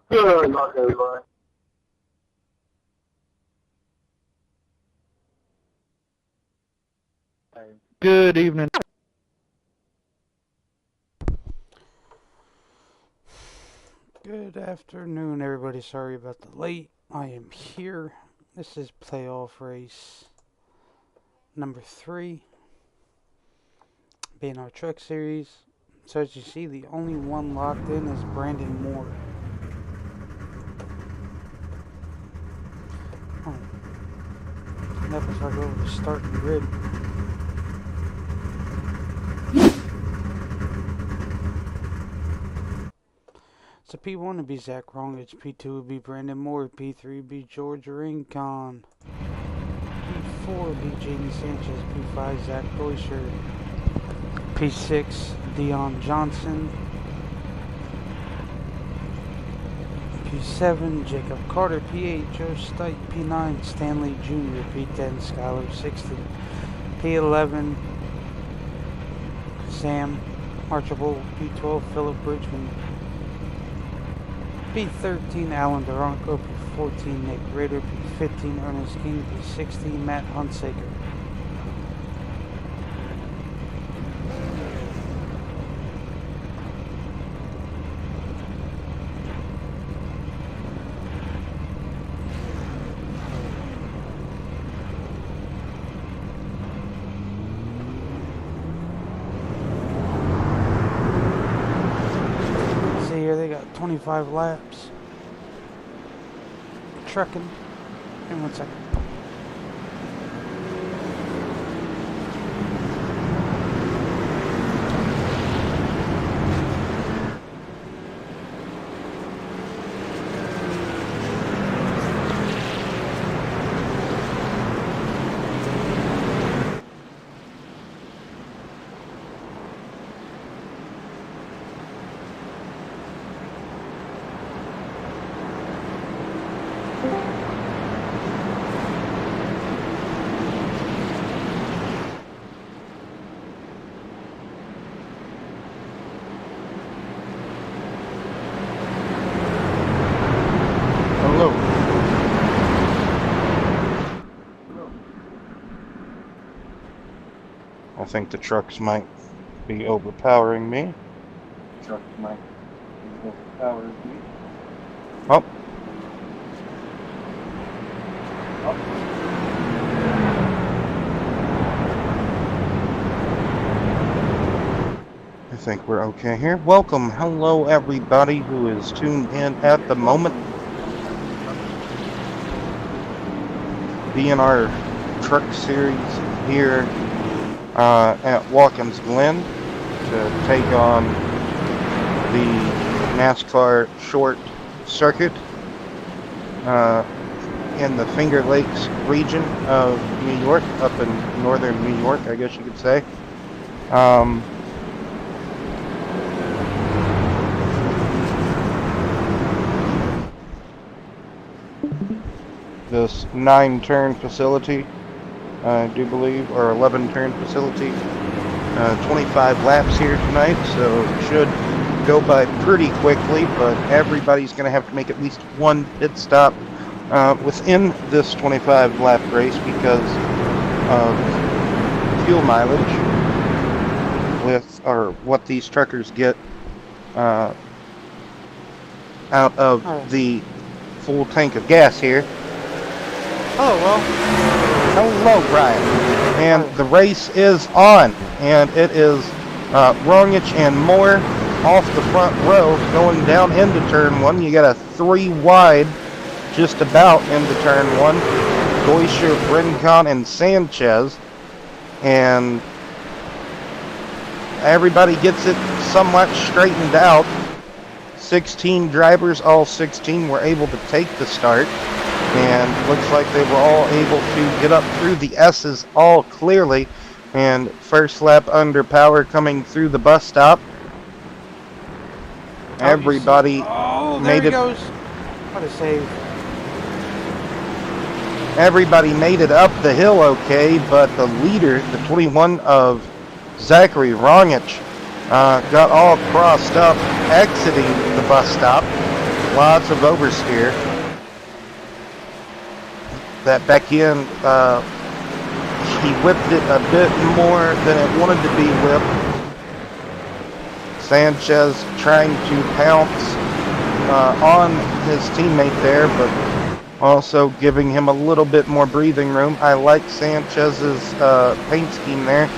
Good luck, everybody. Good evening. Good afternoon, everybody. Sorry about the late. I am here. This is playoff race number 3, BNR Truck Series. So as you see, the only one locked in is Brandon Moore. Now before I go over the starting grid. So P1 would be Zach Rongich, P2 would be Brandon Moore, P3 would be George Rincon, P4 would be Jaden Sanchez, P5 Zach Deutscher, P6 Dion Johnson, P7 Jacob Carter, P8 Joe Stite, P9 Stanley Jr., P10 Skylar Sixton, P11 Sam Archibald, P12 Phillip Bridgeman, P13 Alan Duranko, P14 Nick Ritter, P15 Ernest King, P16 Matt Hunsaker. See here, they got 25 laps. Trucking. In 1 second. Hello. I think the trucks might be overpowering me. Truck might be overpowered me. Oh. I think we're okay here. Welcome. Hello, everybody who is tuned in at the moment. BNR Truck Series here at Watkins Glen to take on the NASCAR short circuit in the Finger Lakes region of New York, up in northern New York, I guess you could say. This 9-turn facility, I do believe, or 11-turn facility. 25 laps here tonight, so it should go by pretty quickly, but everybody's going to have to make at least one pit stop within this 25 lap race because of fuel mileage with, or what these truckers get out of the full tank of gas here. Oh, well. Hello, Brian. And the race is on, and it is Rongich and Moore off the front row going down into turn 1. You got a 3 wide just about into turn 1. Deutscher, Rincon, and Sanchez. And everybody gets it somewhat straightened out. 16 drivers, all 16 were able to take the start. And looks like they were all able to get up through the S's all clearly. And first lap under power coming through the bus stop. Everybody made it. Goes. What a save. Everybody made it up the hill okay, but the leader, the 21 of Zachary Rongich, got all crossed up exiting the bus stop. lots of oversteer. That back end, he whipped it a bit more than it wanted to be whipped. Sanchez trying to pounce on his teammate there, but also giving him a little bit more breathing room. I like Sanchez's paint scheme there.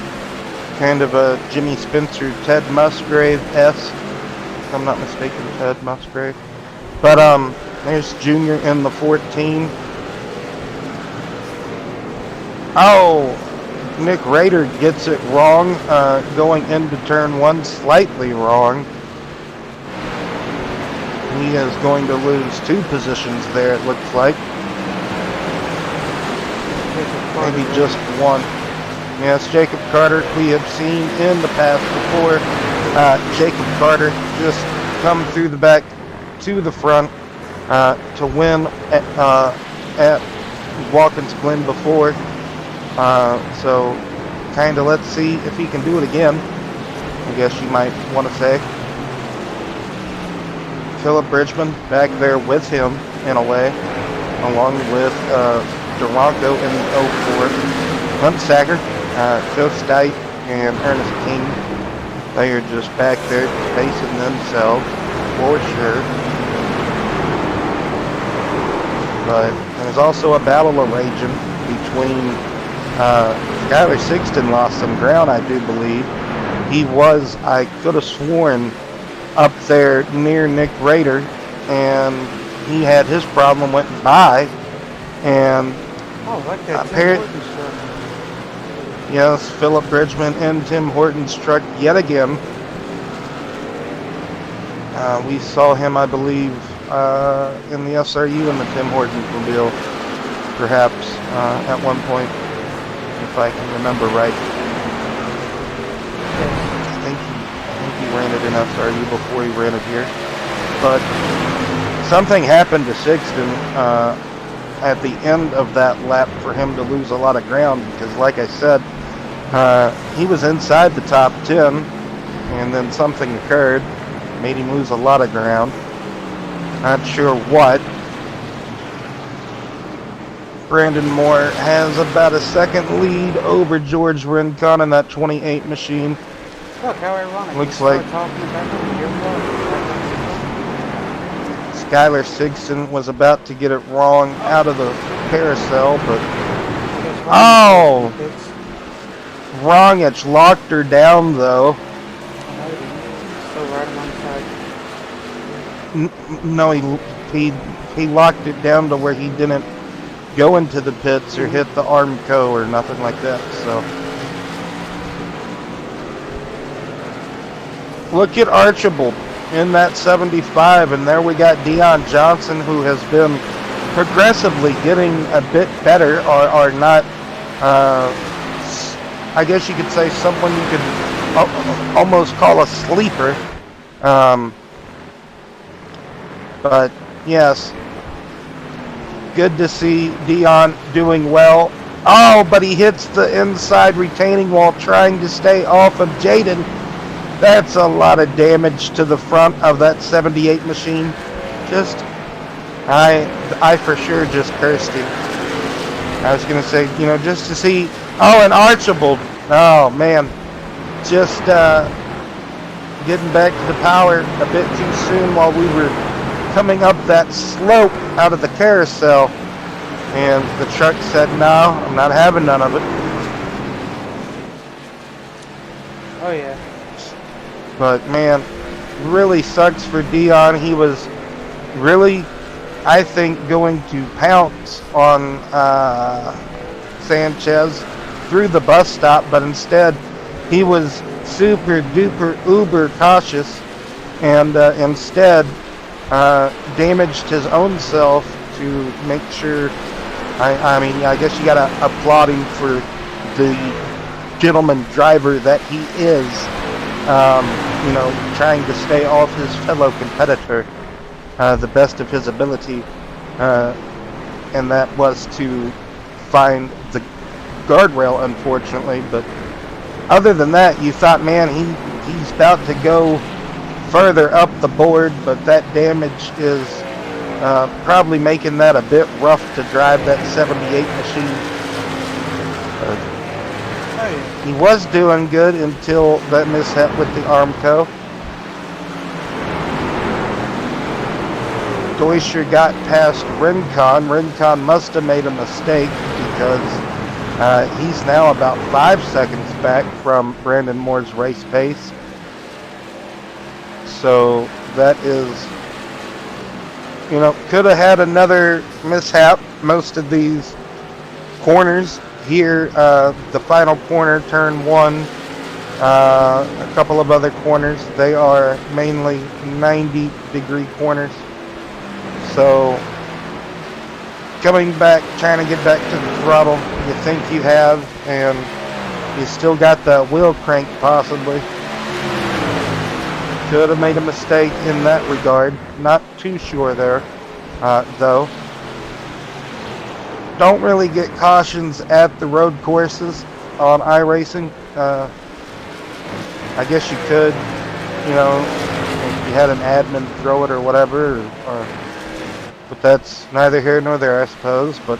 Kind of a Jimmy Spencer, Ted Musgrave-esque, if I'm not mistaken, Ted Musgrave. But there's Junior in the 14. Oh, Nick Rader gets it wrong, going into turn 1 slightly wrong. He is going to lose 2 positions there, it looks like. Maybe just 1. Yes, Jacob Carter, we have seen in the past before. Jacob Carter just come through the back to the front to win at Watkins Glen before. So kind of let's see if he can do it again, I guess you might want to say. Phillip Bridgeman back there with him in a way, along with Durango in the 04. Huntsacker, Joe Stite, and Ernest King. They are just back there facing themselves for sure. But there's also a battle raging between Skylar Sixton lost some ground, I do believe. He was, I could have sworn, up there near Nick Rader, and he had his problem went by, and apparently, yes, Phillip Bridgeman and Tim Horton's truck yet again. We saw him, I believe, in the SRU in the Tim Horton mobile, perhaps at one point, if I can remember right. I think he ran it in SRU before he ran it here. But something happened to Sixton at the end of that lap for him to lose a lot of ground, because like I said, he was inside the top 10, and then something occurred, made him lose a lot of ground. Not sure what. Brandon Moore has about a second lead over George Rincon in that 28 machine. Look, how ironic. Looks like Skylar Sixton was about to get it wrong out of the carousel, but oh! Wrongich locked her down though. No, he locked it down to where he didn't go into the pits or hit the Armco or nothing like that. So look at Archibald in that 75, and there we got Dion Johnson, who has been progressively getting a bit better, or not. I guess you could say someone you could almost call a sleeper. But yes, good to see Dion doing well. Oh, but he hits the inside retaining wall trying to stay off of Jaden. That's a lot of damage to the front of that 78 machine. Just, I for sure just cursed him. I was going to say, you know, just to see. Oh, and Archibald. Oh, man. Just getting back to the power a bit too soon while we were coming up that slope out of the carousel. And the truck said, no, I'm not having none of it. Oh, yeah. But, man, really sucks for Dion. He was really, I think, going to pounce on Sanchez through the bus stop, but instead he was super duper uber cautious and instead damaged his own self to make sure. I mean, I guess you gotta applaud him for the gentleman driver that he is, you know, trying to stay off his fellow competitor the best of his ability, and that was to find the guardrail, unfortunately. But other than that, you thought, man, he's about to go further up the board, but that damage is probably making that a bit rough to drive that 78 machine. Oh, yeah. He was doing good until that mishap with the Armco. Deutscher got past Rincon. Rincon must have made a mistake because he's now about 5 seconds back from Brandon Moore's race pace. So that is, you know, could have had another mishap. Most of these corners here, the final corner, turn 1, a couple of other corners, they are mainly 90-degree corners. So coming back, trying to get back to the throttle, you think you have, and you still got the wheel crank possibly. Could have made a mistake in that regard. Not too sure there, though. Don't really get cautions at the road courses on iRacing. I guess you could, you know, if you had an admin throw it or whatever, but that's neither here nor there, I suppose. But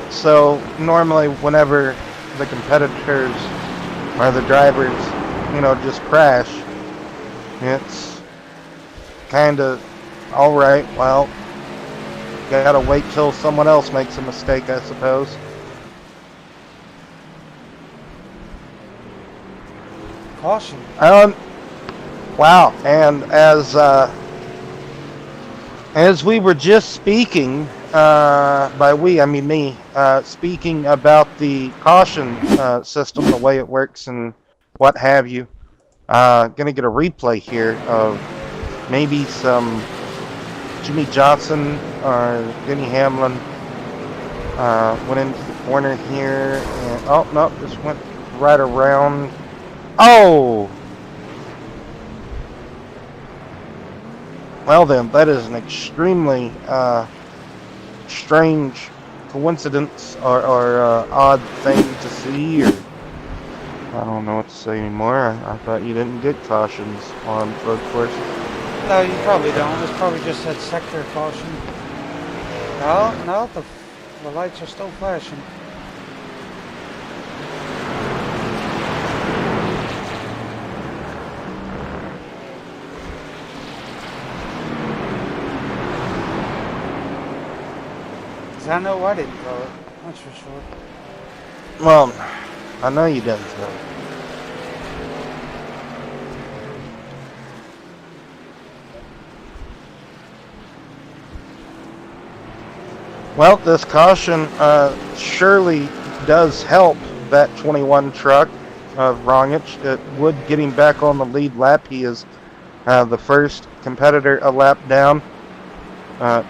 so normally whenever the competitors or the drivers, you know, just crash, it's kind of all right. Well, you gotta wait till someone else makes a mistake, I suppose. Caution. Wow, and as we were just speaking, by we I mean me, speaking about the caution system, the way it works and what have you, gonna get a replay here of maybe some Jimmy Johnson or Denny Hamlin went into the corner here, and oh no, just went right around. Oh! Well then, that is an extremely strange coincidence or odd thing to see, or I don't know what to say anymore. I thought you didn't get cautions on road courses. No, you probably don't. It's probably just that sector caution. No, the lights are still flashing. I know I didn't throw it, that's for sure. Well, I know you didn't throw it. Well, this caution surely does help that 21 truck of Rongich. It would get him back on the lead lap. He is the first competitor a lap down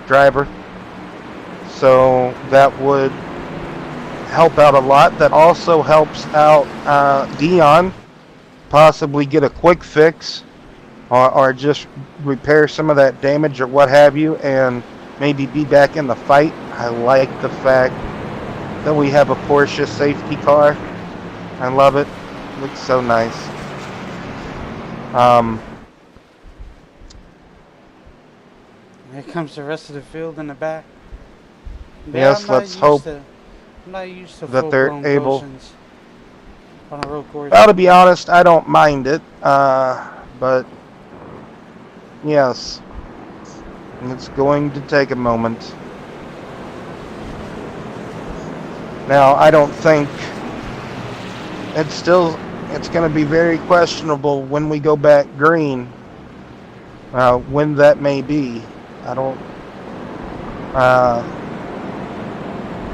driver. So that would help out a lot. That also helps out Dion possibly get a quick fix or just repair some of that damage or what have you, and maybe be back in the fight. I like the fact that we have a Porsche safety car. I love it. It looks so nice. Here comes the rest of the field in the back. Yes, let's hope I'm not used to that they're able. On a road course. Well, to be honest, I don't mind it, but yes, it's going to take a moment. Now, I don't think it's going to be very questionable when we go back green, when that may be. I don't.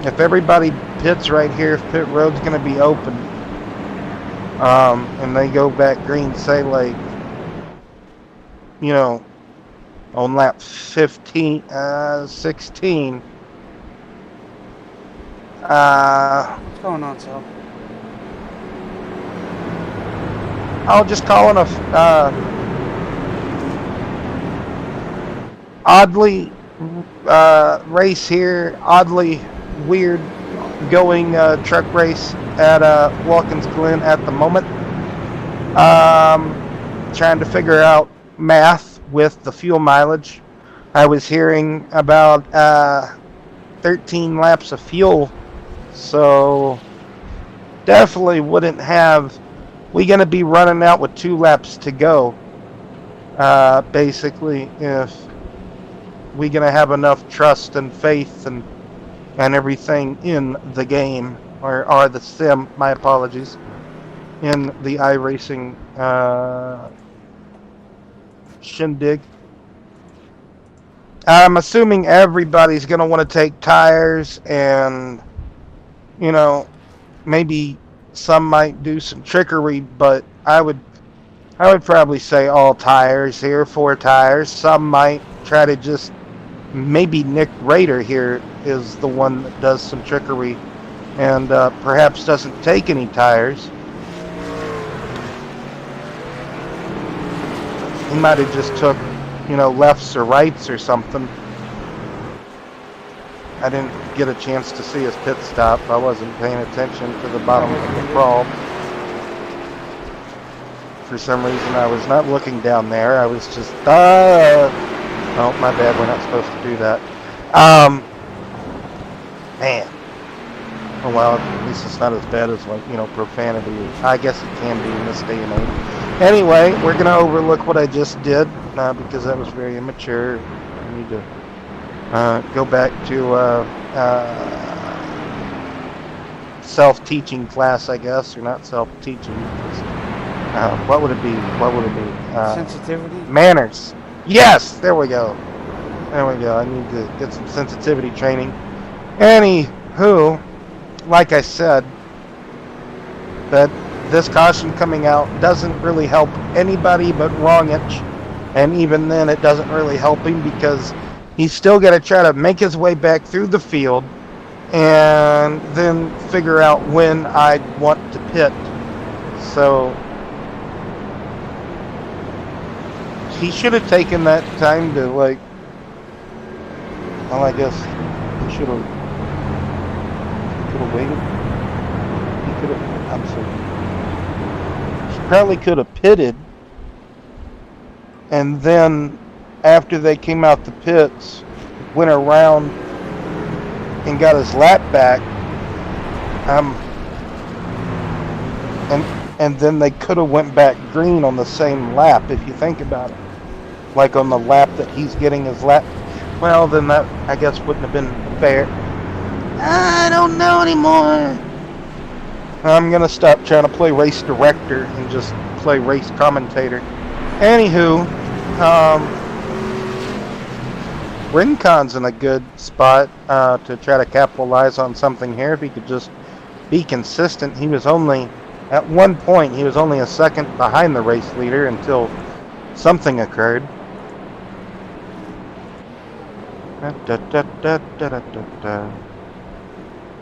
If everybody pits right here, if pit road's going to be open, and they go back green, say like, you know, on lap 16. What's going on, Sal? I'll just call it a oddly race here, oddly weird going truck race at Watkins Glen at the moment. trying to figure out math with the fuel mileage. I was hearing about 13 laps of fuel, so definitely wouldn't have. We're going to be running out with 2 laps to go, basically, if we're going to have enough trust and faith and everything in the game, or the sim, my apologies, in the iRacing shindig. I'm assuming everybody's going to want to take tires, and, you know, maybe some might do some trickery, but I would probably say all tires here, 4 tires. Some might try to just, maybe Nick Rader here is the one that does some trickery and perhaps doesn't take any tires. He might have just took, you know, lefts or rights or something. I didn't get a chance to see his pit stop. I wasn't paying attention to the bottom of the crawl. For some reason, I was not looking down there. I was just, oh, my bad. We're not supposed to do that. Man. Oh, well, at least it's not as bad as, like, you know, profanity. I guess it can be in this day and age. Anyway, we're going to overlook what I just did because that was very immature. I need to go back to self-teaching class, I guess, or not self-teaching. What would it be? Sensitivity? Manners. Yes, there we go. There we go. I need to get some sensitivity training. Anywho, like I said, that this caution coming out doesn't really help anybody but Wrongich, and even then it doesn't really help him because he's still got to try to make his way back through the field and then figure out when I want to pit. So he should have taken that time to, like, well, I guess he should have waited. He could have, I'm sorry. He probably could have pitted, and then after they came out the pits, went around and got his lap back. And then they could have went back green on the same lap, if you think about it. Like on the lap that he's getting his lap. Well, then that, I guess, wouldn't have been fair. I don't know anymore. I'm going to stop trying to play race director and just play race commentator. Anywho, Rincon's in a good spot to try to capitalize on something here. If he could just be consistent. He was only, at one point, he was only a second behind the race leader until something occurred.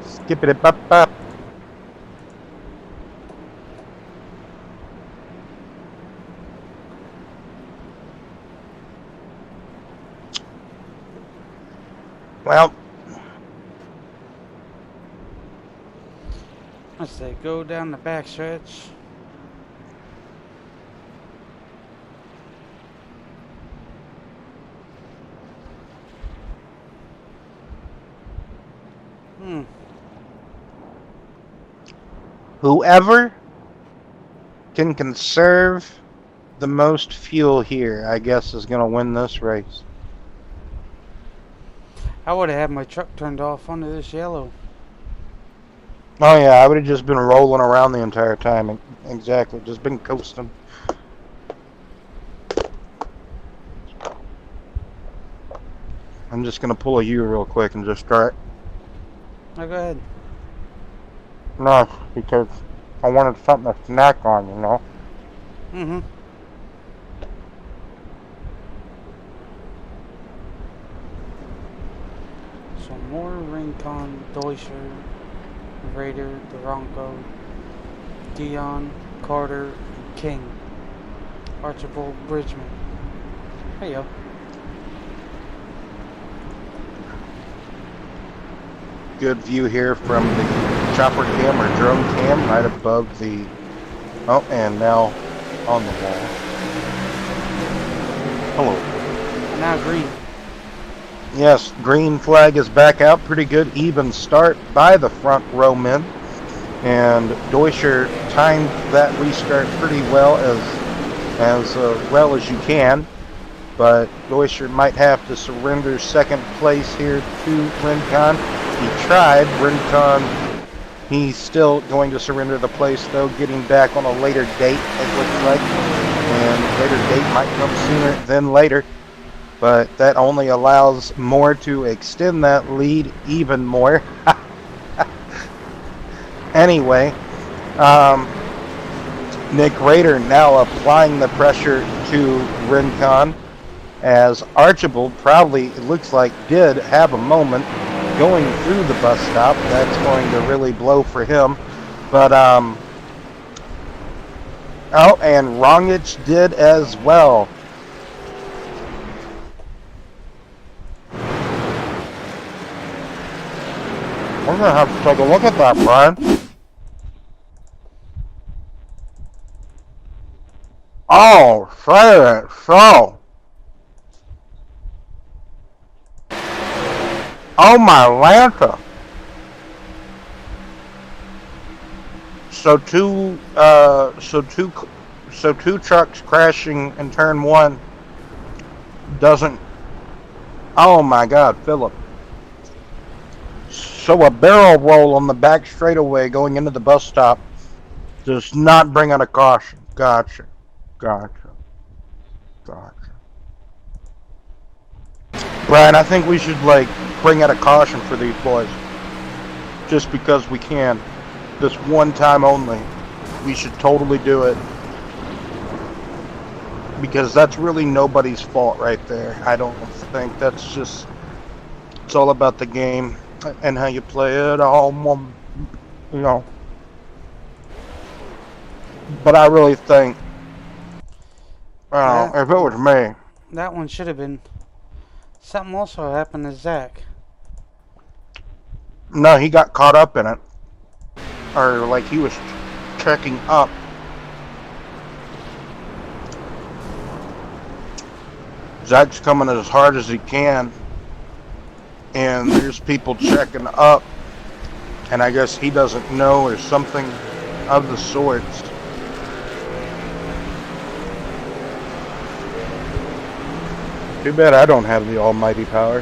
Skippity bop bop. Well, I say go down the backstretch. Whoever can conserve the most fuel here, I guess, is going to win this race. I would have had my truck turned off under this yellow. Oh yeah, I would have just been rolling around the entire time. Exactly, just been coasting. I'm just going to pull a U real quick and just start. Oh, go ahead. No, because I wanted something to snack on, you know? Mm-hmm. So more Rincon, Deutscher, Raider, Durango, Dion, Carter, and King. Archibald Bridgeman. Hey yo. Good view here from the chopper cam or drone cam right above the, oh, and now on the wall. Hello. Now green. Yes, green flag is back out. Pretty good even start by the front row men. And Deutscher timed that restart pretty well as you can. But Deutscher might have to surrender second place here to Rincon. He tried. Rincon, he's still going to surrender the place, though, getting back on a later date, it looks like. And later date might come sooner than later. But that only allows Moore to extend that lead even more. Anyway, Nick Rader now applying the pressure to Rincon, as Archibald probably, it looks like, did have a moment going through the bus stop. That's going to really blow for him. But, oh, and Rongich did as well. We're going to have to take a look at that, Brian. Oh, say it so. Oh my Lanta. So two trucks crashing in turn one doesn't. Oh my God, Phillip. So a barrel roll on the back straightaway going into the bus stop does not bring out a caution. Gotcha. Brian, I think we should bring out a caution for these boys. Just because we can. This one time only. We should totally do it. Because that's really nobody's fault right there. I don't think. That's just, it's all about the game and how you play it all, you know. But I really think, if it was me. That one should have been. Something also happened to Zach. No, he got caught up in it. Or he was checking up. Zach's coming as hard as he can. And there's people checking up. And I guess he doesn't know or something of the sorts. Too bad I don't have the almighty power.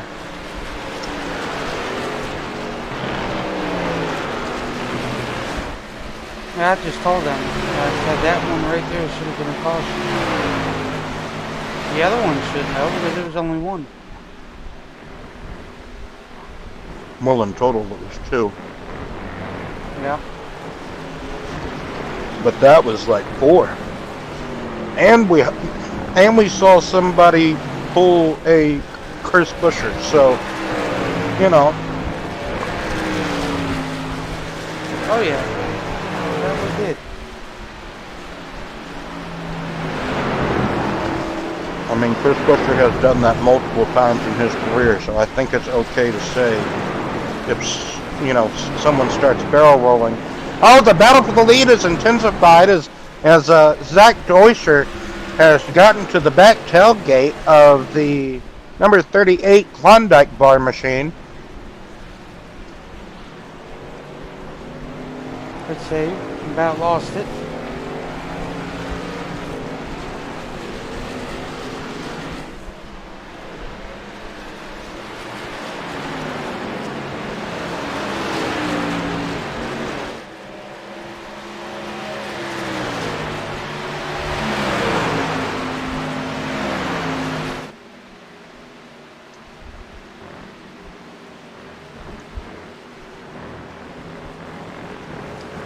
Yeah, I just told them. I said that one right there should have been a caution. The other one shouldn't have, because there was only one. Well, in total, it was two. Yeah. But that was four. And we saw somebody pull a Chris Buescher, so, you know. Oh yeah, that we did. I mean, Chris Buescher has done that multiple times in his career, so I think it's okay to say if, you know, someone starts barrel rolling. Oh, the battle for the lead is intensified as Zach Deutscher has gotten to the back tailgate of the number 38 Klondike bar machine. Good save. About lost it.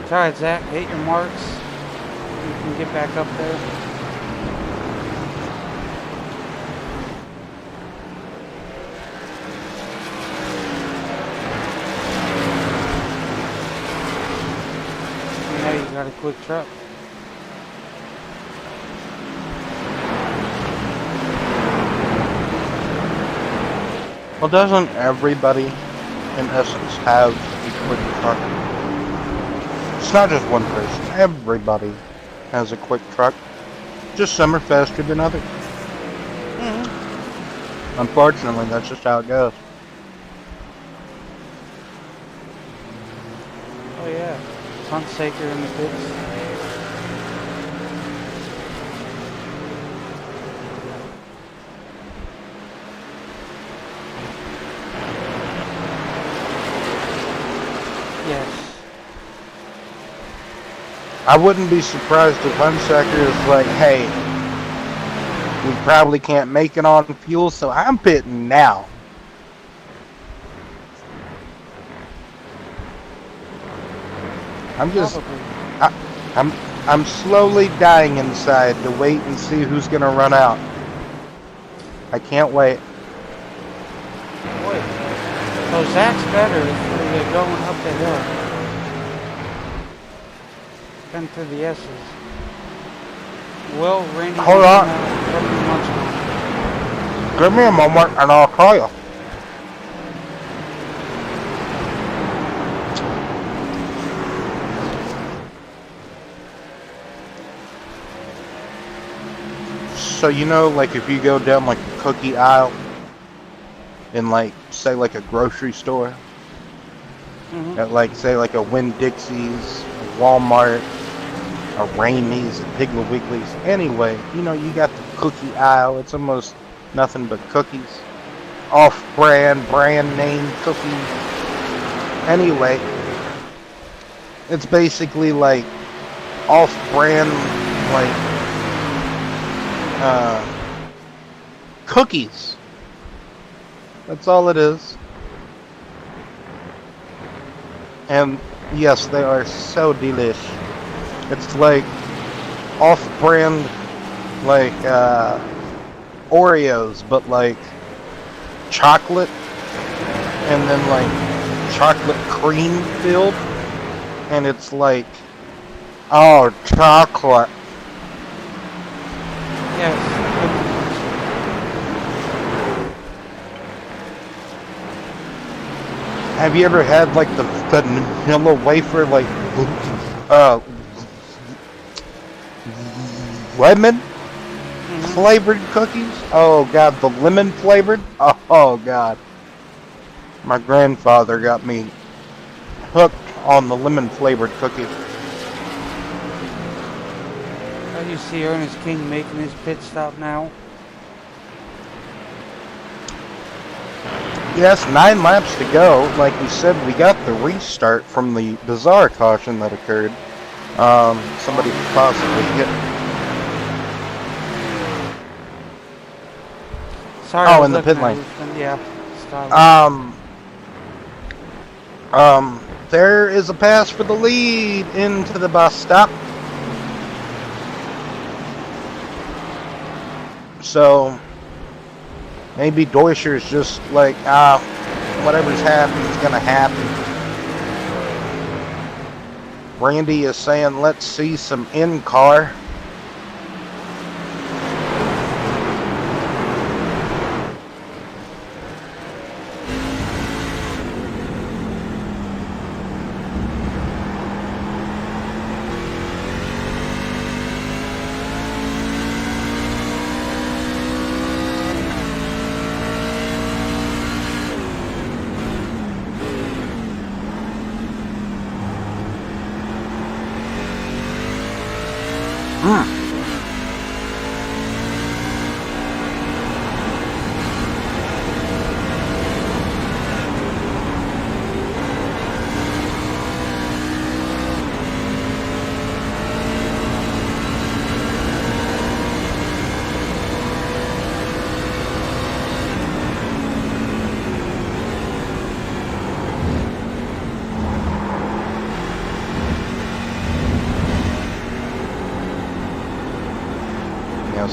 It's alright, Zach. Hit your marks. You can get back up there. Now you got a quick truck. Well, doesn't everybody, in essence, have a quick truck? It's not just one person. Everybody has a quick truck. Just some are faster than others. Mm-hmm. Unfortunately, that's just how it goes. Oh yeah, Hunsaker in the pits. Yes. I wouldn't be surprised if Hunsaker is like, hey, we probably can't make it on fuel, so I'm pitting now. I'm just, I'm slowly dying inside to wait and see who's gonna run out. I can't wait. Wait. So Zach's better if we're going up the hill than through the S's. Well, Randy. Hold on. Give me a moment and I'll call you. So you know, like if you go down like a cookie aisle in like, say like a grocery store, at like say like a Winn-Dixie's, a Walmart, a Ramey's, a Piggly Wiggly's. Anyway, you know, you got the cookie aisle. It's almost nothing but cookies. Off-brand, brand name cookies. Anyway, it's basically like off-brand, like cookies. That's all it is. And yes, they are so delish. It's like off-brand, like Oreos, but like chocolate, and then like chocolate cream filled, and it's like, oh, chocolate. Yes. Have you ever had like the vanilla wafer, like lemon flavored cookies? Oh god, the lemon flavored? Oh god. My grandfather got me hooked on the lemon flavored cookies. Oh, you see Ernest King making his pit stop now? Yes, 9 laps to go. Like we said, we got the restart from the bizarre caution that occurred. Somebody possibly hit. Sorry. Oh, in the pit lane. Yeah. There is a pass for the lead into the bus stop. So maybe Deutscher's just like, whatever's happening is gonna happen. Randy is saying, let's see some in-car.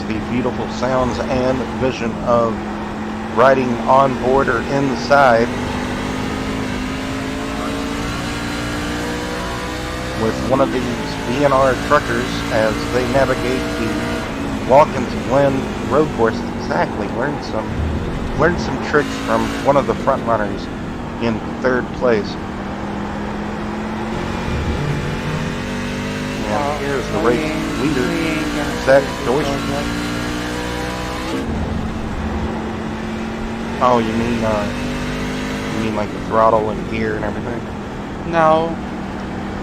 The beautiful sounds and vision of riding on board or inside with one of these BNR truckers as they navigate the Watkins Glen road course. Exactly, learned some tricks from one of the front runners in 3rd place. And here's the race leader, Zach Deutscher. Oh, you mean like the throttle and gear and everything? No,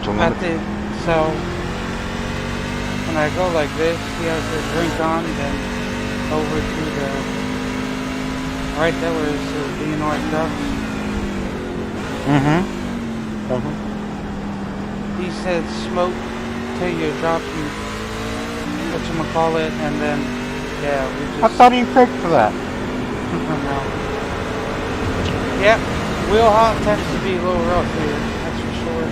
So at the, so when I go like this, he has the drink on, then over to the, right there where it says BNR Truck. He said smoke till you drop you, whatchamacallit, and then, yeah, we just... I thought he fixed for that. No. Yep, wheel hop tends to be a little rough here, that's for sure.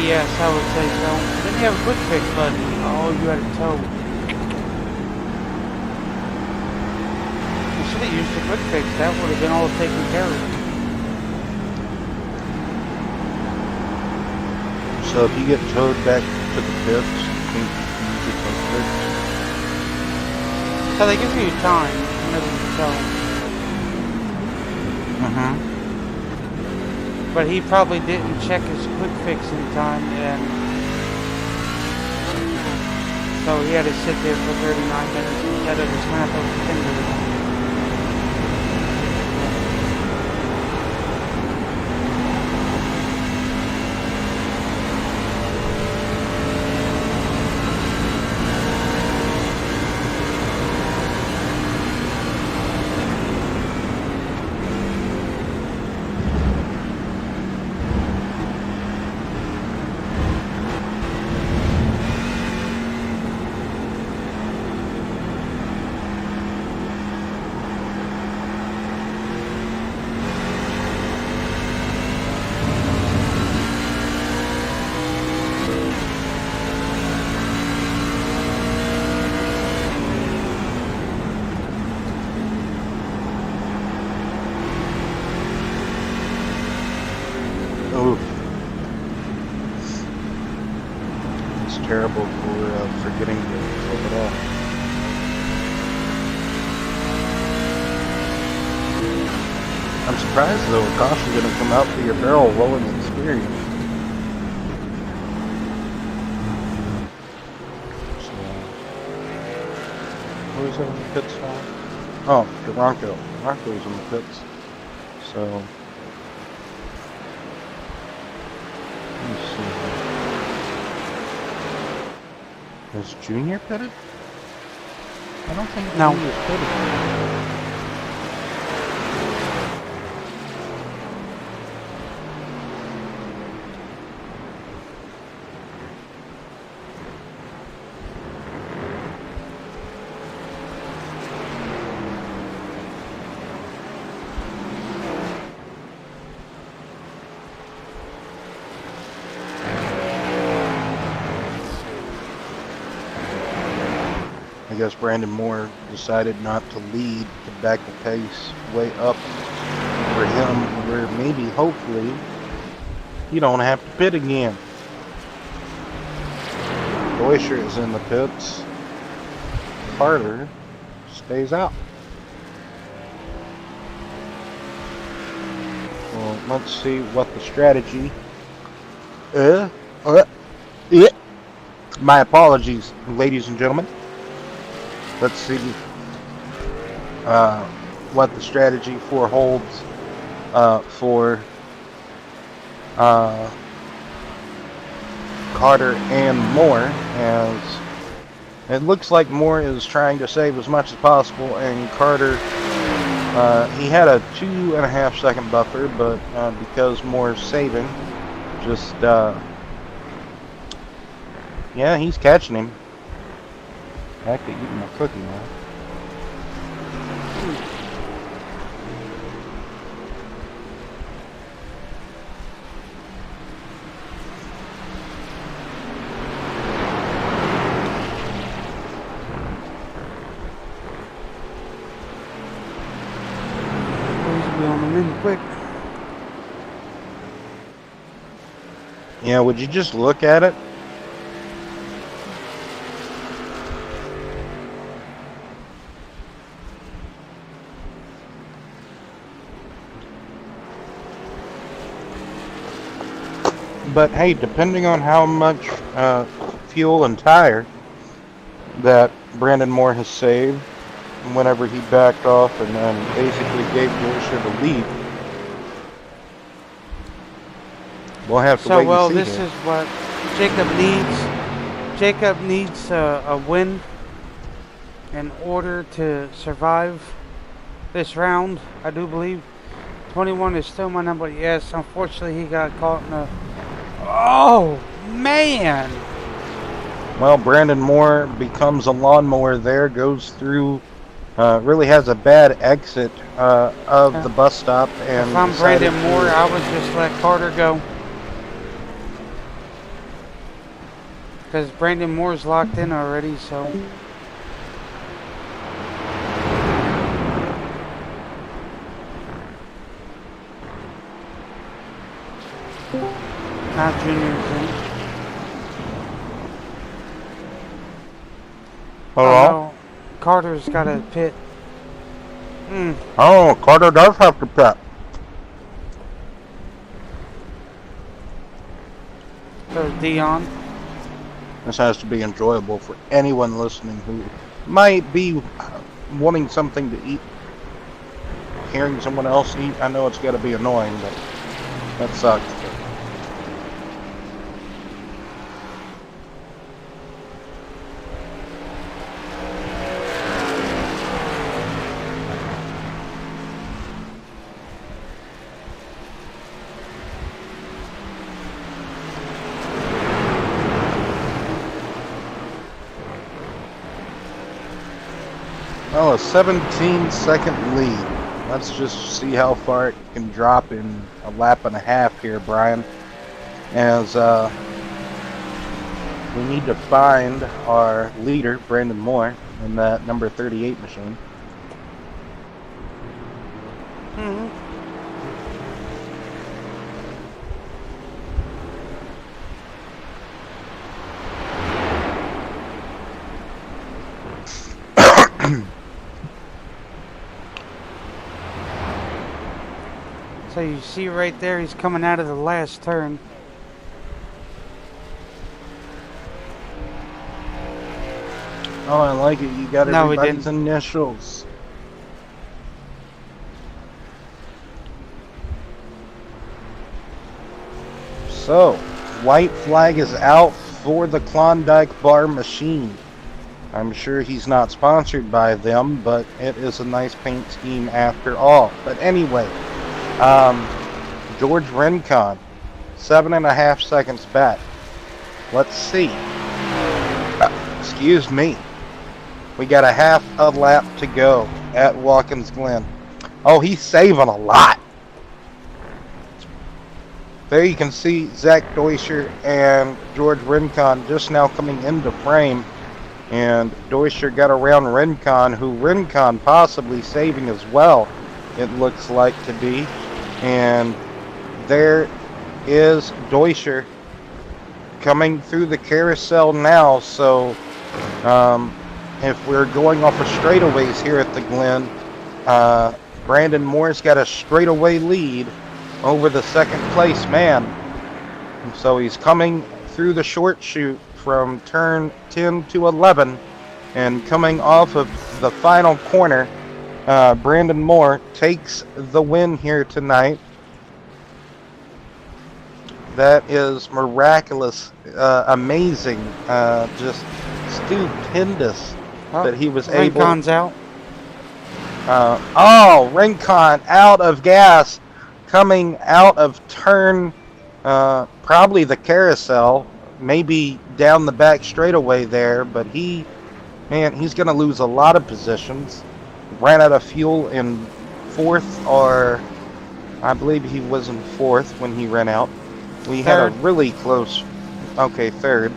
Yes, I would say so. Then you have a quick fix button. Oh, you had a tow. You should have used the quick fix. That would have been all taken care of. So if you get towed back to the pits, you can use your quick fix. So they give you time whenever you tow. But he probably didn't check his quick fix in time, and so he had to sit there for 39 minutes instead of a snap of his fingers. Oof. It's terrible for forgetting to flip it off. I'm surprised though, caution didn't come out for your barrel rolling experience. So, who's in the pits now? Oh, Ronco's in the pits. So, let's see. Is Junior pitted? I don't think No. Junior's pitted. I guess Brandon Moore decided not to lead to back the pace way up for him, where maybe, hopefully, you don't have to pit again. Glacier is in the pits. Carter stays out. Well, let's see what the strategy. My apologies, ladies and gentlemen. Let's see what the strategy for holds for Carter and Moore, as it looks like Moore is trying to save as much as possible, and Carter, he had a 2.5 second buffer, but because Moore's saving, just yeah, he's catching him. Back to eating my cookie now. Please be on them in quick. Yeah, would you just look at it? But hey, depending on how much fuel and tire that Brandon Moore has saved whenever he backed off and then basically gave Dorsher the lead, we'll have to So, wait well, and see this here. is what Jacob needs. Jacob needs a win in order to survive this round, I do believe. 21 is still my number. Yes, unfortunately, he got caught in a... Oh, man! Well, Brandon Moore becomes a lawnmower there, goes through, really has a bad exit of the bus stop. And if I'm Brandon Moore, I would just let Carter go. Because Brandon Moore's locked in already, so... Now Junior's in. Hello? Oh, Carter's got a pit. Oh, Carter does have to pit. There's Dion. This has to be enjoyable for anyone listening who might be wanting something to eat. Hearing someone else eat, I know it's got to be annoying, but that sucks. Well, a 17-second lead. Let's just see how far it can drop in a lap and a half here, Brian. As we need to find our leader, Brandon Moore, in that number 38 machine. So you see right there, he's coming out of the last turn. Oh, I like it. You got No, we everybody's didn't. initials. So, white flag is out for the Klondike Bar machine. I'm sure he's not sponsored by them, but it is a nice paint scheme after all. But anyway, George Rincon, 7.5 seconds back. Let's see. Excuse me. We got a half a lap to go at Watkins Glen. Oh, he's saving a lot. There you can see Zach Deutscher and George Rincon just now coming into frame. And Deutscher got around Rincon, who Rincon possibly saving as well, it looks like to be. And there is Deutscher coming through the carousel now. So if we're going off of straightaways here at the Glen, Brandon Moore's got a straightaway lead over the second place man. And so he's coming through the short chute from turn 10 to 11, and coming off of the final corner, Brandon Moore takes the win here tonight. That is miraculous, amazing, just stupendous that he was able. Rincon's out. Rincon out of gas, coming out of turn, probably the carousel, maybe down the back straightaway there, but he's going to lose a lot of positions. Ran out of fuel in fourth, or I believe he was in fourth when he ran out. We had a really close, third.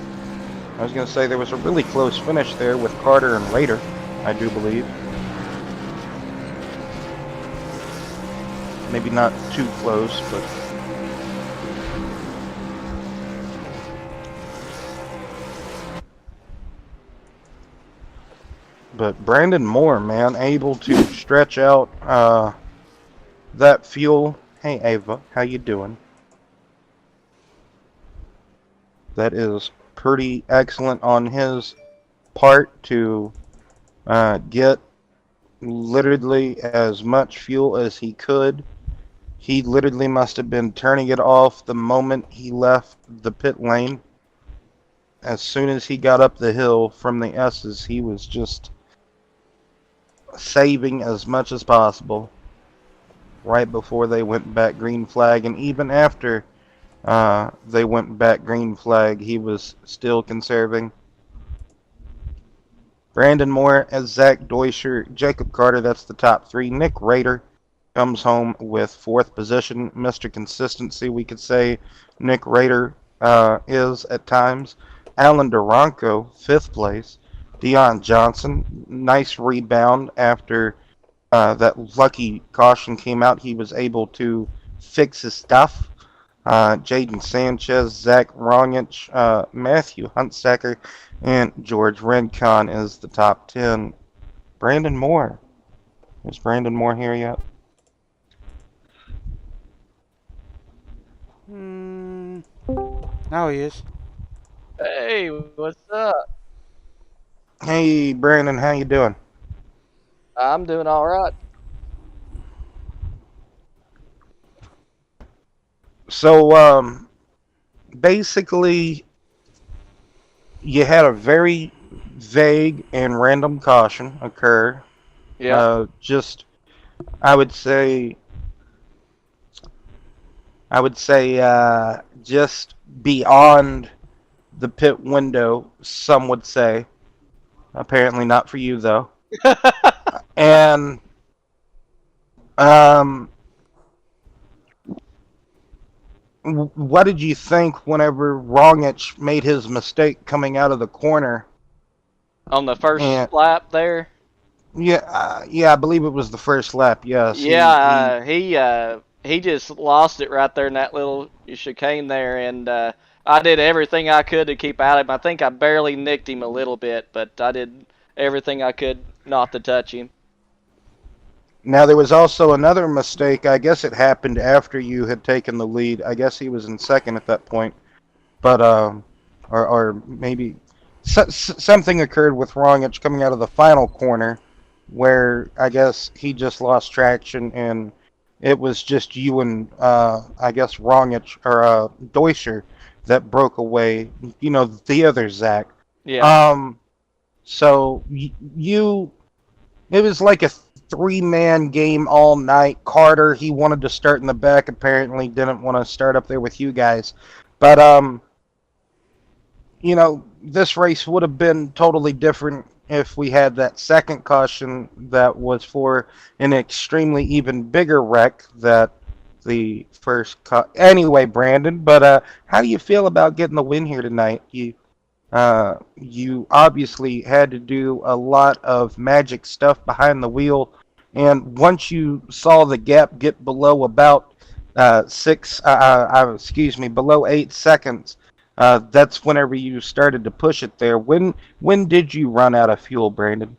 I was going to say there was a really close finish there with Carter and Rader, I do believe. Maybe not too close, but But Brandon Moore, man, able to stretch out that fuel. Hey, Ava, how you doing? That is pretty excellent on his part to get literally as much fuel as he could. He literally must have been turning it off the moment he left the pit lane. As soon as he got up the hill from the S's, he was just saving as much as possible right before they went back green flag. And even after they went back green flag, he was still conserving. Brandon Moore as Zach Deuscher, Jacob Carter, that's the top three. Nick Rader comes home with fourth position. Mr. Consistency, we could say Nick Rader is at times. Alan Duranco, fifth place. Dion Johnson, nice rebound after that lucky caution came out. He was able to fix his stuff. Jaden Sanchez, Zach Rongich, Matthew Huntsacker, and George Redcon is the top 10. Brandon Moore. Is Brandon Moore here yet? Now he is. Hey, what's up? Hey, Brandon, how you doing? I'm doing all right. So, basically, you had a very vague and random caution occur. Yeah. Just, I would say, just beyond the pit window, some would say. Apparently not for you, though. And, what did you think whenever Rongich made his mistake coming out of the corner? On the first lap there? Yeah, I believe it was the first lap, yes. Yeah, he just lost it right there in that little chicane there, and I did everything I could to keep out of him. I think I barely nicked him a little bit, but I did everything I could not to touch him. Now, there was also another mistake. I guess it happened after you had taken the lead. I guess he was in second at that point. But, or maybe something occurred with Rongich coming out of the final corner where I guess he just lost traction and it was just you and, I guess, Rongich or Deuscher that broke away. You know, the other Zach. Yeah. So it was like a three-man game all night. Carter, he wanted to start in the back, apparently didn't want to start up there with you guys. But, you know, this race would have been totally different if we had that second caution that was for an extremely even bigger wreck that the first anyway, Brandon, but how do you feel about getting the win here tonight? You obviously had to do a lot of magic stuff behind the wheel, and once you saw the gap get below about below 8 seconds, that's whenever you started to push it there. When did you run out of fuel, Brandon?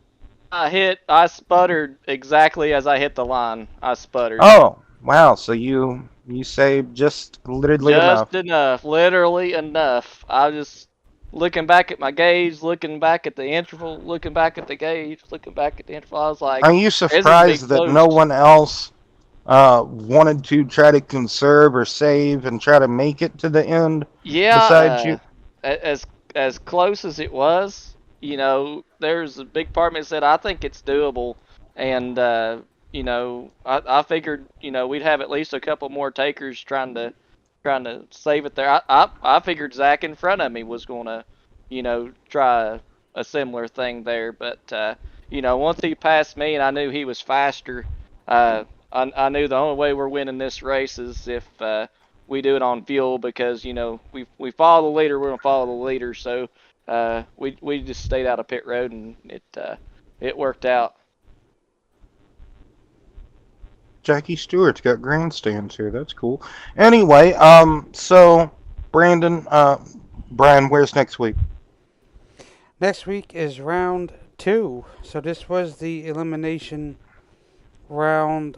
I sputtered exactly as I hit the line. I sputtered. Oh, wow! So you saved just literally enough. Just enough, literally enough. I was just looking back at my gauge, looking back at the interval, looking back at the gauge, looking back at the interval. I was like, are you surprised that no one else wanted to try to conserve or save and try to make it to the end? Yeah, besides you? As close as it was, you know, there's a big part of me that said I think it's doable, and you know, I figured, you know, we'd have at least a couple more takers trying to save it there. I figured Zach in front of me was gonna, you know, try a similar thing there, but you know, once he passed me and I knew he was faster, I knew the only way we're winning this race is if we do it on fuel, because, you know, we follow the leader, we're gonna follow the leader. So we just stayed out of pit road, and it worked out. Jackie Stewart's got grandstands here. That's cool. Anyway, so Brandon, Brian, where's next week? Next week is round 2. So this was the elimination round.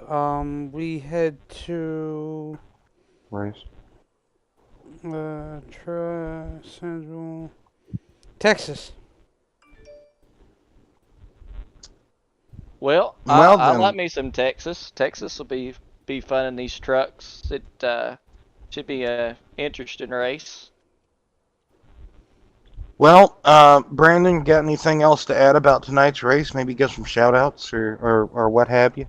We head to Race. Central Texas. Well, Well I then, like me some Texas. Texas will be fun in these trucks. It should be a interesting race. well, Brandon, got anything else to add about tonight's race? Maybe get some shout outs or what have you?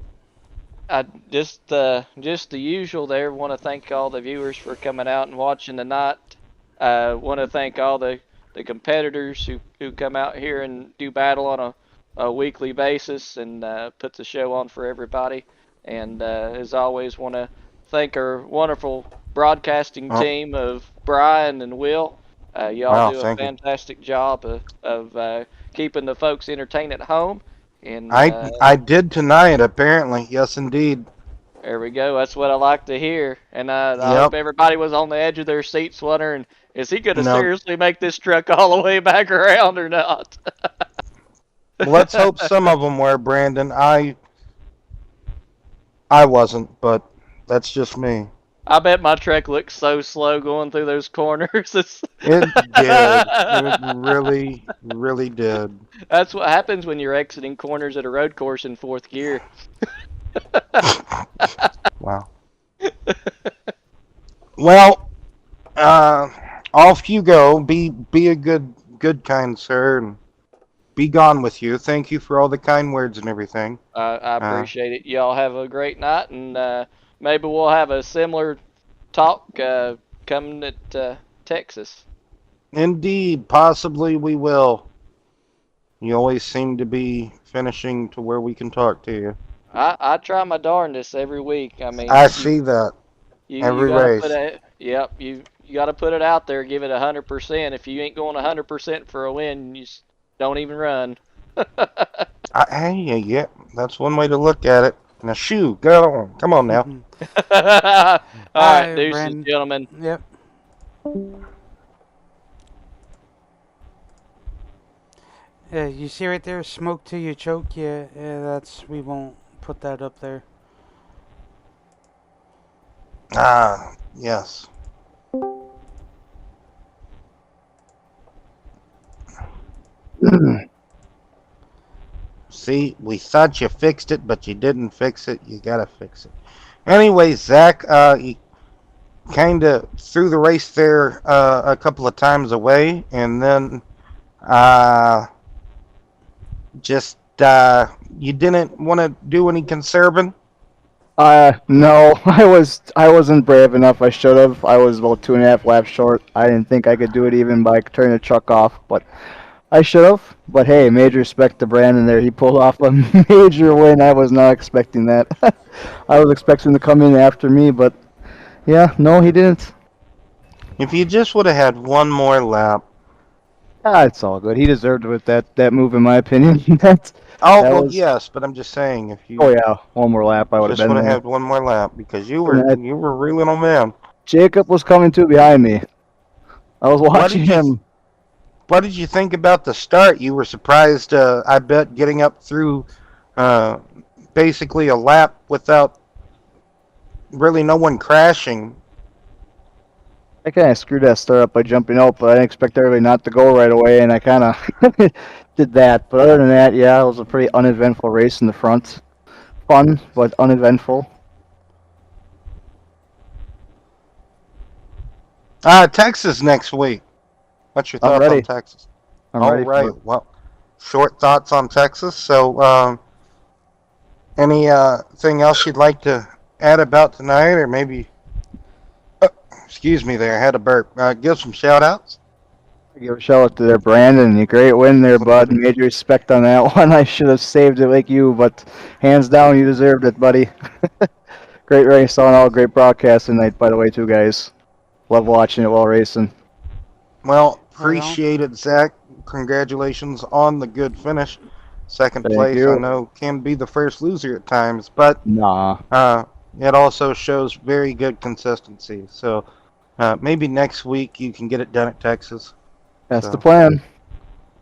I just the usual there. Want to thank all the viewers for coming out and watching tonight. Want to thank all the competitors who come out here and do battle on a weekly basis and put the show on for everybody. And as always, want to thank our wonderful broadcasting Oh, team of Brian and Will. Y'all wow, do a thank you. fantastic job of keeping the folks entertained at home. And I did tonight, apparently. Yes, indeed. there we go. That's what I like to hear. And I hope Yep. everybody was on the edge of their seats wondering, is he going to No, seriously make this truck all the way back around or not? let's hope some of them were, Brandon. I wasn't, but that's just me. I bet my truck looks so slow going through those corners. It did. It really, really did. That's what happens when you're exiting corners at a road course in fourth gear. Wow. Well, off you go. Be a good kind sir, and be gone with you. Thank you for all the kind words and everything. I appreciate it. Y'all have a great night, and maybe we'll have a similar talk coming at Texas. Indeed, possibly we will. You always seem to be finishing to where we can talk to you. I try my darndest every week. I mean, I see that you every gotta race. put you gotta put it out there, give it 100%. If you ain't going 100% for a win, you just don't even run. Hey, yeah, that's one way to look at it. Now, shoo, get on. Come on now. All right, Hi, deuces, Brandon. gentlemen. Yep. Yeah, you see right there, smoke till you choke. Yeah, we won't put that up there. Ah, yes. See, we thought you fixed it, but you didn't fix it. You gotta fix it. Anyway, Zach, you kind of threw the race there a couple of times away, and then just you didn't want to do any conserving. No, I wasn't brave enough. I should have. I was about 2.5 laps short. I didn't think I could do it even by turning the truck off, but I should have. But hey, major respect to Brandon there. He pulled off a major win. I was not expecting that. I was expecting him to come in after me, but yeah, no, he didn't. If you just would have had one more lap. It's all good. He deserved it with that move, in my opinion. Oh, That well, was. yes, but I'm just saying, if you Oh yeah, one more lap, I would have just been would have there. had one more lap, because you And were reeling them in. Jacob was coming too behind me. I was What watching did you him. What did you think about the start? You were surprised, I bet, getting up through basically a lap without really no one crashing. I kind of screwed that start up by jumping out, but I didn't expect everybody not to go right away, and I kind of did that. But other than that, yeah, it was a pretty uneventful race in the front. Fun, but uneventful. Texas next week. What's your I'm thoughts on ready. Texas? I'm All ready for right. it. Well, short thoughts on Texas. So, any thing else you'd like to add about tonight, or maybe? Excuse me, there. I had a burp. Give some shout outs. Give a shout out to their Brandon. You great win there, bud. Major respect on that one. I should have saved it like you, but hands down, you deserved it, buddy. Great race on all. Great broadcast tonight, by the way, too, guys. Love watching it while racing. Well, Right on. appreciate it, Zach. Congratulations on the good finish. Second Thank place, you. I know, can be the first loser at times, but Nah. it also shows very good consistency. So maybe next week you can get it done at Texas. That's So, the plan.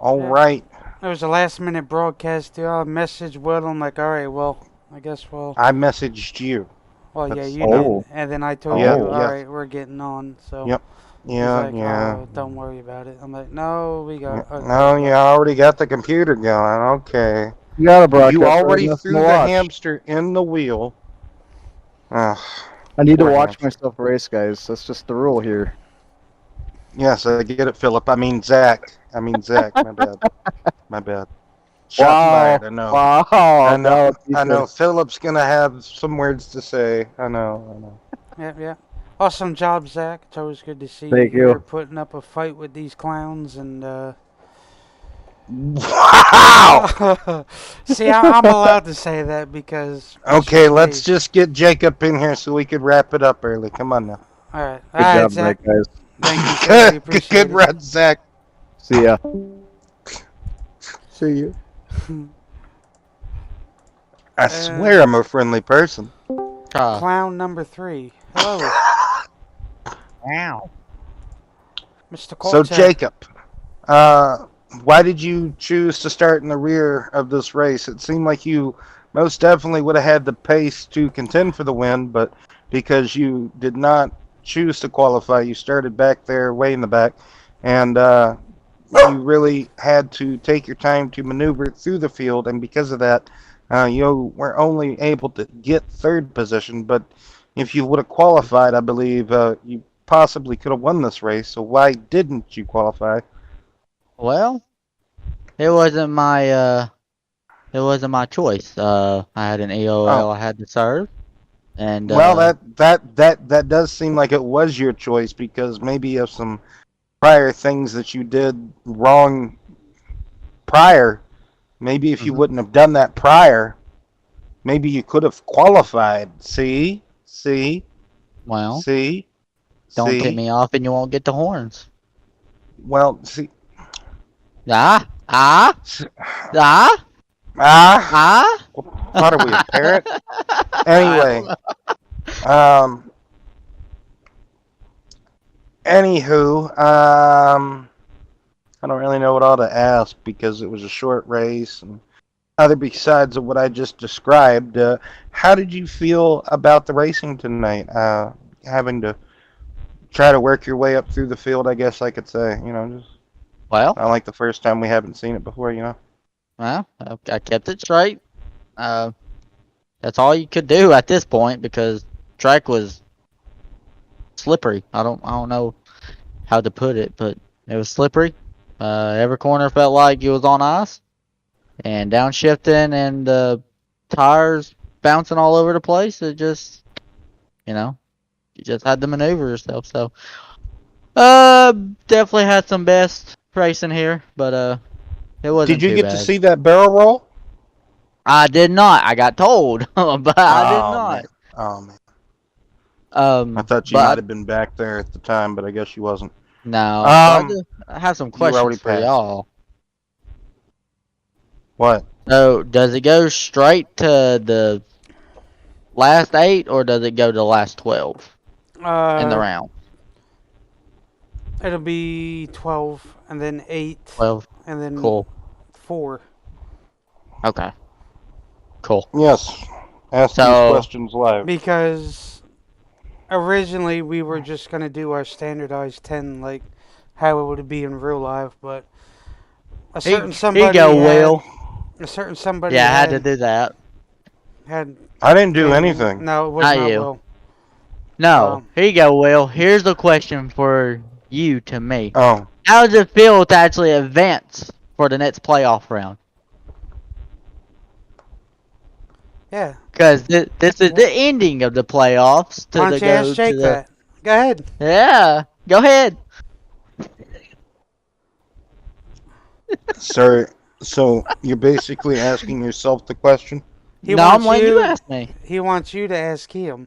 all Yeah. right. It was a last minute broadcast deal. I messaged Will. I'm like, all right, well, I guess we'll. I messaged you. Well, yeah, That's- you Oh. did. And then I told Yeah, you, all yes. right, we're getting on. So Yep. he's Yeah, like, yeah. oh, don't worry about it. I'm like, no, we got. Okay, No, you well. already got the computer going. Okay. You got a broadcast. You There's already nothing threw to the watch. hamster in the wheel. Ugh, I need to poor watch hamster. myself race, guys. That's just the rule here. Yes, I get it, Philip. I mean Zach. My bad. My bad. Shots Wow. fired. I know. Wow. I know. That was I know. decent. Philip's gonna have some words to say. I know. Yeah, yeah. Awesome job, Zach. It's always good to see Thank you here you. putting up a fight with these clowns and. Wow. See, I'm allowed to say that because. Okay, let's just get Jacob in here so we could wrap it up early. Come on now. All right, Good job, Zach. guys. Thank you, sir. We appreciate Good it. run, Zach. See ya. See you. I swear I'm a friendly person. Clown number 3. Hello, Wow. Mr. So Kolchak. Jacob, why did you choose to start in the rear of this race? It seemed like you most definitely would have had the pace to contend for the win, but because you did not choose to qualify, you started back there, way in the back, and you really had to take your time to maneuver through the field, and because of that, you were only able to get third position, but if you would have qualified, I believe you possibly could have won this race. So why didn't you qualify? Well, it wasn't my choice. I had an EOL I had to serve, and Well, that does seem like it was your choice because maybe of some prior things that you did wrong prior. Maybe if you wouldn't have done that prior, maybe you could have qualified. See, well, see. don't tip me off, and you won't get the horns. Well, see. Ah. What are we, a parrot? Anyway, anywho, I don't really know what all to ask because it was a short race and other besides of what I just described. How did you feel about the racing tonight? Having to try to work your way up through the field, I guess I could say. Just Well, not like the first time we haven't seen it before. well, I kept it straight. That's all you could do at this point because track was slippery. I don't know how to put it, but it was slippery. Every corner felt like it was on ice, and downshifting and the tires bouncing all over the place. It just, you just had to maneuver yourself. So, definitely had some best racing here, but it wasn't Did you too get bad. to see that barrel roll? I did not. I got told, but I did not. Man. Oh man. I I thought you might have been back there at the time, but I guess you wasn't. No. I have some you already questions for passed. y'all. What? So, does it go straight to the last 8, or does it go to the last 12 in the round? It'll be 12, and then 8, 12. and then Cool. 4. Okay. Cool. Yes. Ask these questions live. Because originally we were just going to do our standardized 10 like how it would be in real life, but a certain somebody Here you go, Will. A certain somebody Yeah, I had to do that. I didn't do anything. No, it was Not not you. Will. No. Here you go, Will. Here's a question for you to me. Oh. How does it feel to actually advance for the next playoff round? Yeah. Because this is the ending of the playoffs. Why don't you ask Jake that? Go ahead. Yeah. Go ahead. Sir, so you're basically asking yourself the question? I'm letting you ask me. He wants you to ask him.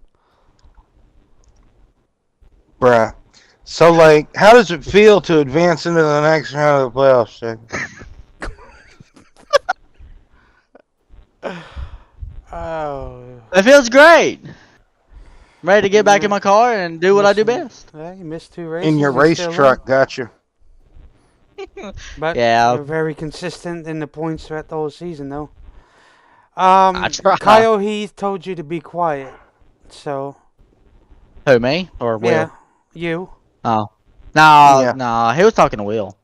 Bruh. So, like, how does it feel to advance into the next round of the playoffs, Jake? Oh. It feels great. Ready to get back in my car and do what I do best. Yeah, you missed 2 races. In your you race still truck, gotcha. But Yeah. you're very consistent in the points throughout the whole season, though. I try. Kyle Heath told you to be quiet, so Who, me or yeah, Will? you. Oh, no, Yeah. no, he was talking to Will.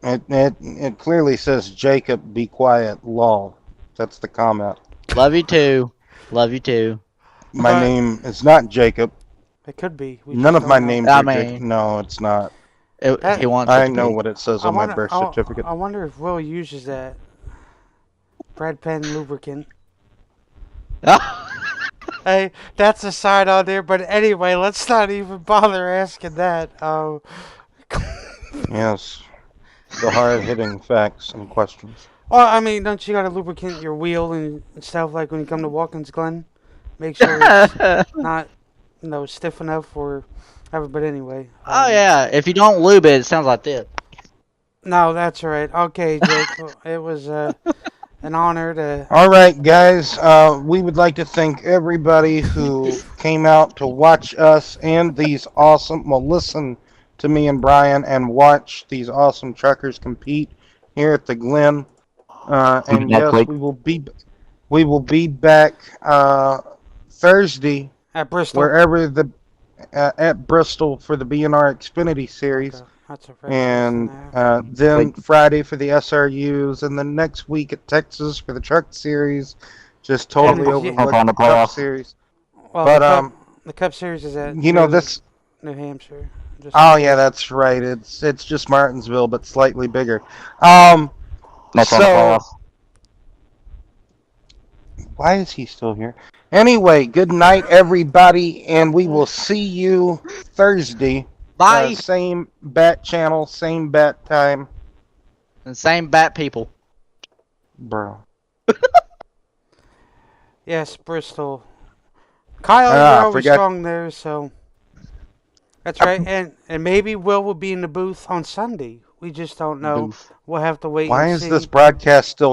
It clearly says Jacob, be quiet, lol. That's the comment. Love you too. Love you too. My But name is not Jacob. it could be. We None just of my don't know. names I are Jacob. mean, No, it's not. he That wants it I to know be. what it says I on my wonder. birth certificate. I wonder if Will uses that Brad Penn lubricant. Hey, that's a side on there. But anyway, let's not even bother asking that. Yes. The hard-hitting facts and questions. Well, I mean, don't you gotta lubricant your wheel and stuff like when you come to Watkins Glen? Make sure it's not, stiff enough or ever. But anyway, Oh yeah, if you don't lube it, it sounds like this. no, that's all right. Okay, Jake, well, it was an honor to. All right, guys. We would like to thank everybody who came out to watch us and these awesome. Well, listen to me and Brian and watch these awesome truckers compete here at the Glen. And Next yes, week. we will be back Thursday At Bristol. wherever the at Bristol for the BNR Xfinity Series. Okay, that's a fresh And lesson then Friday for the SRUs, and then next week at Texas for the Truck Series. Just totally And overlooked on the the Cup playoffs. Series. well, But the Cup Series is at this. New Hampshire. Just Oh yeah, that's right. It's just Martinsville, but slightly bigger. So why is he still here? Anyway, good night, everybody, and we will see you Thursday. Bye. Same bat channel, same bat time, And same bat people. bro. Yes, Bristol. Kyle, Ah, you're always forgot- strong there, so that's right. And maybe Will be in the booth on Sunday. We just don't know. Boof. We'll have to wait Why and is see. this broadcast still